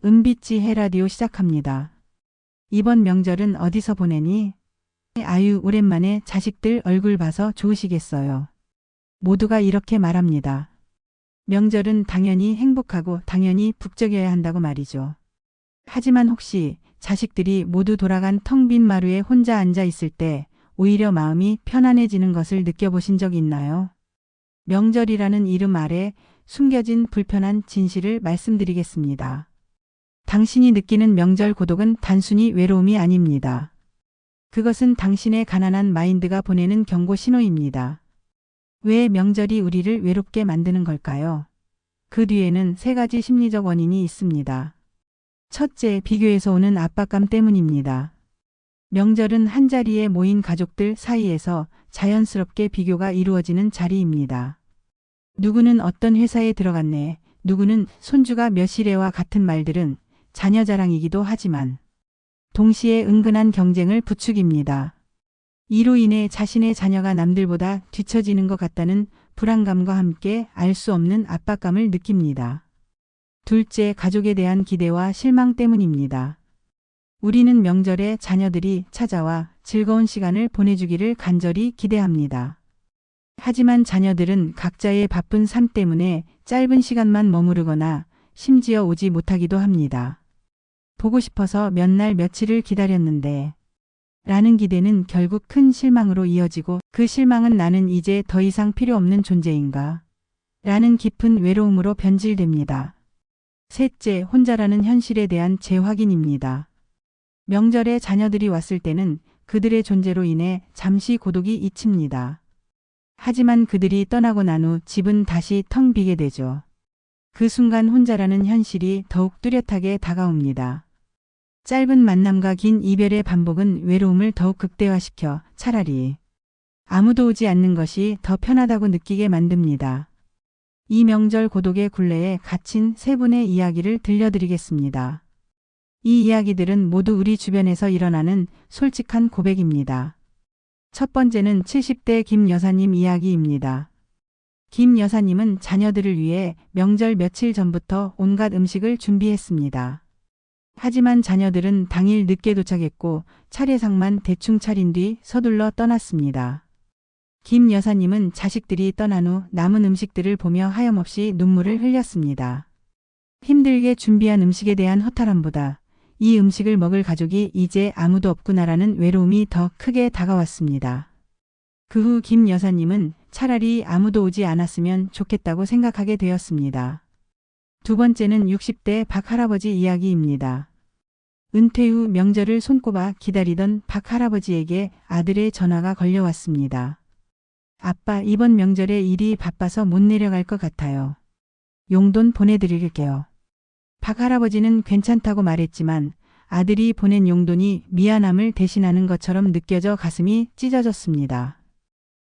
은빛지 해라디오 시작합니다. 이번 명절은 어디서 보내니? 아유, 오랜만에 자식들 얼굴 봐서 좋으시겠어요. 모두가 이렇게 말합니다. 명절은 당연히 행복하고 당연히 북적여야 한다고 말이죠. 하지만 혹시 자식들이 모두 돌아간 텅 빈 마루에 혼자 앉아 있을 때 오히려 마음이 편안해지는 것을 느껴보신 적 있나요? 명절이라는 이름 아래 숨겨진 불편한 진실을 말씀드리겠습니다. 당신이 느끼는 명절 고독은 단순히 외로움이 아닙니다. 그것은 당신의 가난한 마인드가 보내는 경고 신호입니다. 왜 명절이 우리를 외롭게 만드는 걸까요? 그 뒤에는 세 가지 심리적 원인이 있습니다. 첫째, 비교에서 오는 압박감 때문입니다. 명절은 한자리에 모인 가족들 사이에서 자연스럽게 비교가 이루어지는 자리입니다. 누구는 어떤 회사에 들어갔네, 누구는 손주가 몇 시래와 같은 말들은 자녀 자랑이기도 하지만 동시에 은근한 경쟁을 부추깁니다. 이로 인해 자신의 자녀가 남들보다 뒤처지는 것 같다는 불안감과 함께 알 수 없는 압박감을 느낍니다. 둘째, 가족에 대한 기대와 실망 때문입니다. 우리는 명절에 자녀들이 찾아와 즐거운 시간을 보내주기를 간절히 기대합니다. 하지만 자녀들은 각자의 바쁜 삶 때문에 짧은 시간만 머무르거나 심지어 오지 못하기도 합니다. 보고 싶어서 몇 날 며칠을 기다렸는데 라는 기대는 결국 큰 실망으로 이어지고, 그 실망은 나는 이제 더 이상 필요 없는 존재인가? 라는 깊은 외로움으로 변질됩니다. 셋째, 혼자라는 현실에 대한 재확인입니다. 명절에 자녀들이 왔을 때는 그들의 존재로 인해 잠시 고독이 잊힙니다. 하지만 그들이 떠나고 난 후 집은 다시 텅 비게 되죠. 그 순간 혼자라는 현실이 더욱 뚜렷하게 다가옵니다. 짧은 만남과 긴 이별의 반복은 외로움을 더욱 극대화시켜 차라리 아무도 오지 않는 것이 더 편하다고 느끼게 만듭니다. 이 명절 고독의 굴레에 갇힌 세 분의 이야기를 들려드리겠습니다. 이 이야기들은 모두 우리 주변에서 일어나는 솔직한 고백입니다. 첫 번째는 70대 김 여사님 이야기입니다. 김 여사님은 자녀들을 위해 명절 며칠 전부터 온갖 음식을 준비했습니다. 하지만 자녀들은 당일 늦게 도착했고 차례상만 대충 차린 뒤 서둘러 떠났습니다. 김 여사님은 자식들이 떠난 후 남은 음식들을 보며 하염없이 눈물을 흘렸습니다. 힘들게 준비한 음식에 대한 허탈함보다 이 음식을 먹을 가족이 이제 아무도 없구나라는 외로움이 더 크게 다가왔습니다. 그 후 김 여사님은 차라리 아무도 오지 않았으면 좋겠다고 생각하게 되었습니다. 두 번째는 60대 박 할아버지 이야기입니다. 은퇴 후 명절을 손꼽아 기다리던 박 할아버지에게 아들의 전화가 걸려왔습니다. 아빠, 이번 명절에 일이 바빠서 못 내려갈 것 같아요. 용돈 보내드릴게요. 박 할아버지는 괜찮다고 말했지만 아들이 보낸 용돈이 미안함을 대신하는 것처럼 느껴져 가슴이 찢어졌습니다.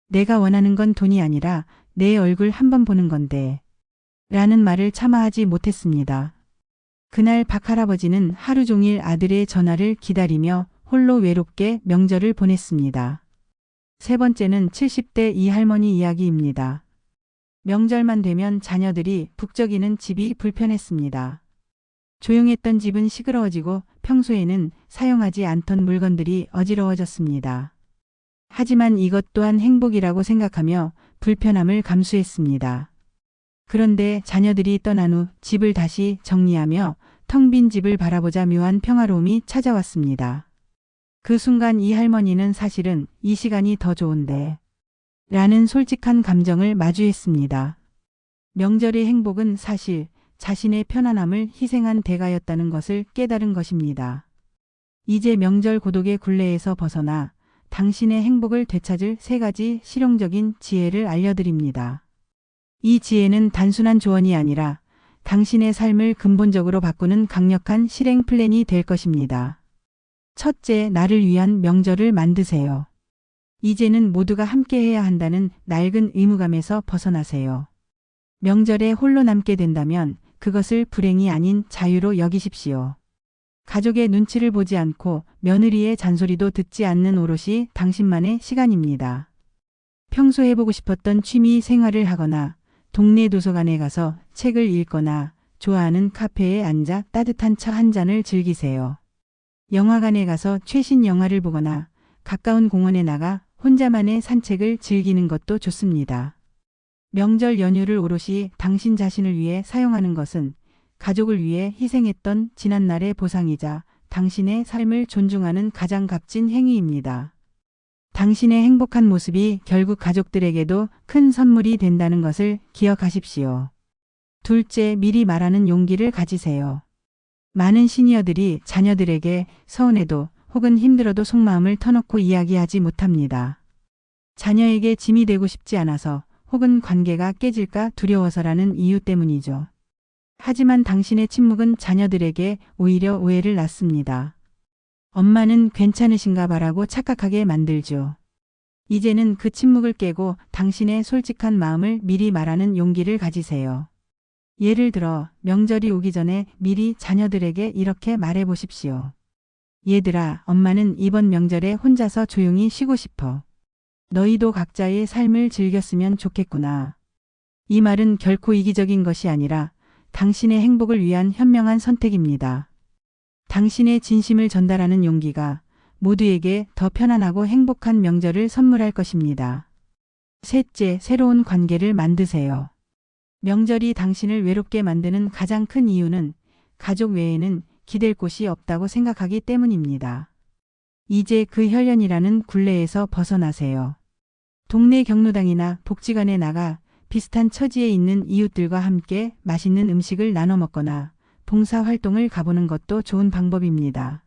내가 원하는 건 돈이 아니라 내 얼굴 한번 보는 건데 라는 말을 차마 하지 못했습니다. 그날 박 할아버지는 하루 종일 아들의 전화를 기다리며 홀로 외롭게 명절을 보냈습니다. 세 번째는 70대 이 할머니 이야기입니다. 명절만 되면 자녀들이 북적이는 집이 불편했습니다. 조용했던 집은 시끄러워지고 평소에는 사용하지 않던 물건들이 어지러워졌습니다. 하지만 이것 또한 행복이라고 생각하며 불편함을 감수했습니다. 그런데 자녀들이 떠난 후 집을 다시 정리하며 텅 빈 집을 바라보자 묘한 평화로움이 찾아왔습니다. 그 순간 이 할머니는 사실은 이 시간이 더 좋은데 라는 솔직한 감정을 마주했습니다. 명절의 행복은 사실 자신의 편안함을 희생한 대가였다는 것을 깨달은 것입니다. 이제 명절 고독의 굴레에서 벗어나 당신의 행복을 되찾을 세 가지 실용적인 지혜를 알려드립니다. 이 지혜는 단순한 조언이 아니라 당신의 삶을 근본적으로 바꾸는 강력한 실행 플랜이 될 것입니다. 첫째, 나를 위한 명절을 만드세요. 이제는 모두가 함께해야 한다는 낡은 의무감에서 벗어나세요. 명절에 홀로 남게 된다면 그것을 불행이 아닌 자유로 여기십시오. 가족의 눈치를 보지 않고 며느리의 잔소리도 듣지 않는 오롯이 당신만의 시간입니다. 평소 해보고 싶었던 취미 생활을 하거나 동네 도서관에 가서 책을 읽거나 좋아하는 카페에 앉아 따뜻한 차 한 잔을 즐기세요. 영화관에 가서 최신 영화를 보거나 가까운 공원에 나가 혼자만의 산책을 즐기는 것도 좋습니다. 명절 연휴를 오롯이 당신 자신을 위해 사용하는 것은 가족을 위해 희생했던 지난날의 보상이자 당신의 삶을 존중하는 가장 값진 행위입니다. 당신의 행복한 모습이 결국 가족들에게도 큰 선물이 된다는 것을 기억하십시오. 둘째, 미리 말하는 용기를 가지세요. 많은 시니어들이 자녀들에게 서운해도 혹은 힘들어도 속마음을 터놓고 이야기하지 못합니다. 자녀에게 짐이 되고 싶지 않아서 혹은 관계가 깨질까 두려워서라는 이유 때문이죠. 하지만 당신의 침묵은 자녀들에게 오히려 오해를 낳습니다. 엄마는 괜찮으신가 봐라고 착각하게 만들죠. 이제는 그 침묵을 깨고 당신의 솔직한 마음을 미리 말하는 용기를 가지세요. 예를 들어 명절이 오기 전에 미리 자녀들에게 이렇게 말해 보십시오. 얘들아, 엄마는 이번 명절에 혼자서 조용히 쉬고 싶어. 너희도 각자의 삶을 즐겼으면 좋겠구나. 이 말은 결코 이기적인 것이 아니라 당신의 행복을 위한 현명한 선택입니다. 당신의 진심을 전달하는 용기가 모두에게 더 편안하고 행복한 명절을 선물할 것입니다. 셋째, 새로운 관계를 만드세요. 명절이 당신을 외롭게 만드는 가장 큰 이유는 가족 외에는 기댈 곳이 없다고 생각하기 때문입니다. 이제 그 혈연이라는 굴레에서 벗어나세요. 동네 경로당이나 복지관에 나가 비슷한 처지에 있는 이웃들과 함께 맛있는 음식을 나눠 먹거나 봉사활동을 가보는 것도 좋은 방법입니다.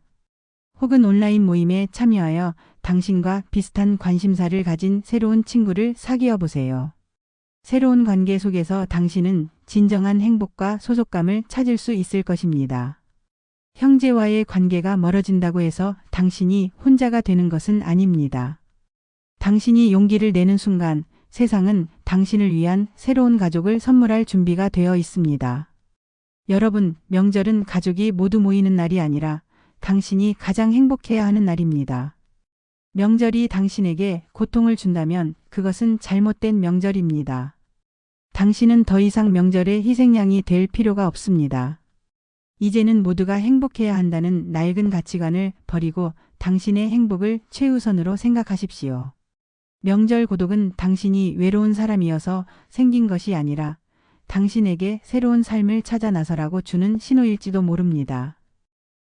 혹은 온라인 모임에 참여하여 당신과 비슷한 관심사를 가진 새로운 친구를 사귀어 보세요. 새로운 관계 속에서 당신은 진정한 행복과 소속감을 찾을 수 있을 것입니다. 형제와의 관계가 멀어진다고 해서 당신이 혼자가 되는 것은 아닙니다. 당신이 용기를 내는 순간 세상은 당신을 위한 새로운 가족을 선물할 준비가 되어 있습니다. 여러분, 명절은 가족이 모두 모이는 날이 아니라 당신이 가장 행복해야 하는 날입니다. 명절이 당신에게 고통을 준다면 그것은 잘못된 명절입니다. 당신은 더 이상 명절의 희생양이 될 필요가 없습니다. 이제는 모두가 행복해야 한다는 낡은 가치관을 버리고 당신의 행복을 최우선으로 생각하십시오. 명절 고독은 당신이 외로운 사람이어서 생긴 것이 아니라 당신에게 새로운 삶을 찾아 나서라고 주는 신호일지도 모릅니다.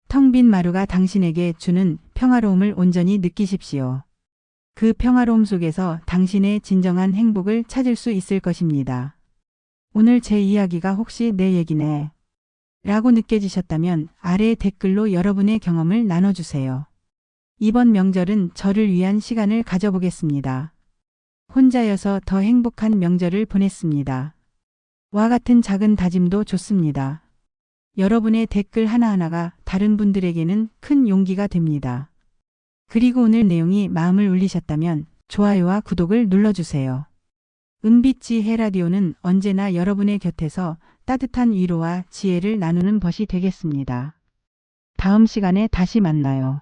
텅 빈 마루가 당신에게 주는 평화로움을 온전히 느끼십시오. 그 평화로움 속에서 당신의 진정한 행복을 찾을 수 있을 것입니다. 오늘 제 이야기가 혹시 내 얘기네 라고 느껴지셨다면 아래 댓글로 여러분의 경험을 나눠주세요. 이번 명절은 저를 위한 시간을 가져보겠습니다. 혼자여서 더 행복한 명절을 보냈습니다. 와 같은 작은 다짐도 좋습니다. 여러분의 댓글 하나하나가 다른 분들에게는 큰 용기가 됩니다. 그리고 오늘 내용이 마음을 울리셨다면 좋아요와 구독을 눌러주세요. 은빛지 해라디오는 언제나 여러분의 곁에서 따뜻한 위로와 지혜를 나누는 벗이 되겠습니다. 다음 시간에 다시 만나요.